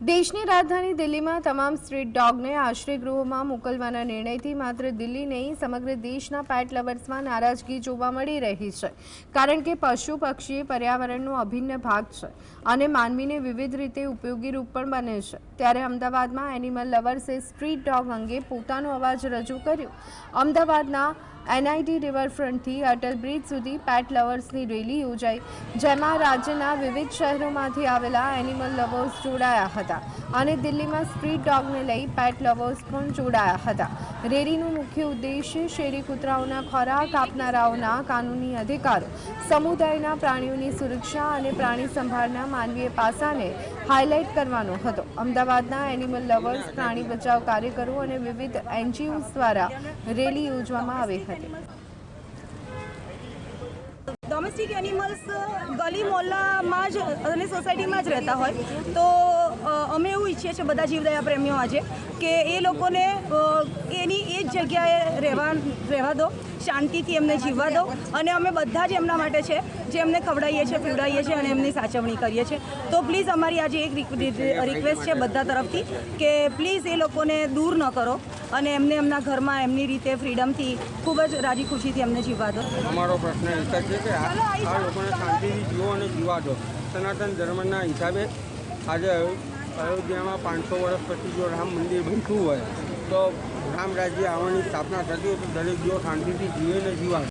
દેશની રાજધાની દિલ્હીમાં તમામ સ્ટ્રીટ ડોગને આશ્રય ગૃહોમાં મોકલવાના નિર્ણયથી માત્ર દિલ્હી નહીં સમગ્ર દેશના પેટ લવર્સમાં નારાજગી જોવા મળી રહી છે, કારણ કે પશુ પક્ષી પર્યાવરણનો અભિન્ન ભાગ છે અને માનવીને વિવિધ રીતે ઉપયોગી રૂપ પણ બને છે। ત્યારે અમદાવાદમાં એનિમલ લવર્સે સ્ટ્રીટ ડોગ અંગે પોતાનો અવાજ રજૂ કર્યો। અમદાવાદના NIT રિવરફ્રન્ટથી અટલ બ્રિજ સુધી પેટ લવર્સની રેલી યોજાઈ, જેમાં રાજ્યના વિવિધ શહેરોમાંથી આવેલા એનિમલ લવર્સ જોડાયા હતા અને દિલ્હીમાં સ્ટ્રીટ ડોગને લઈ પેટ લવર્સ પણ જોડાયા હતા। રેલીનો મુખ્ય ઉદ્દેશ્ય શેરી કૂતરાઓના ખોરાક આપનારાઓના કાનૂની અધિકારો, સમુદાયના પ્રાણીઓની સુરક્ષા અને પ્રાણી સંભાળના માનવીય પાસાને હાઇલાઇટ કરવાનો હતો। અમદાવાદના એનિમલ લવર્સ, પ્રાણી બચાવ કાર્યકરો અને વિવિધ NGOs દ્વારા રેલી યોજવામાં આવી હતી। ડોમેસ્ટિક એનિમલ્સ ગલી મોહલ્લામાં જ અને સોસાયટીમાં જ રહેતા હોય તો અમે એવું ઈચ્છીએ છીએ બધા જીવદયા પ્રેમીઓ આજે કે એ લોકોને એની એ જ જગ્યાએ રહેવા દો, શાંતિથી એમને જીવવા દો અને અમે બધા જ એમના માટે છે જે એમને ખવડાવીએ છીએ, પીવડાવીએ છીએ અને એમની સાચવણી કરીએ છીએ। તો પ્લીઝ અમારી આજે એક રિક્વેસ્ટ છે બધા તરફથી કે પ્લીઝ એ લોકોને દૂર ન કરો અને એમને એમના ઘરમાં એમની રીતે ફ્રીડમથી ખૂબ જ રાજી ખુશીથી એમને જીવવા દો। અમારો પ્રશ્ન એક જ છે કે આ લોકોને શાંતિથી જીવો અને જીવવા દો। સનાતન ધર્મના હિસાબે આજે અયોધ્યામાં 500 વર્ષ પછી જો રામ મંદિર બનતું હોય તો રામ રાજ્ય આવવાની સ્થાપના થતી હોય તો દરેક જીવો શાંતિથી જીવે ને જીવા।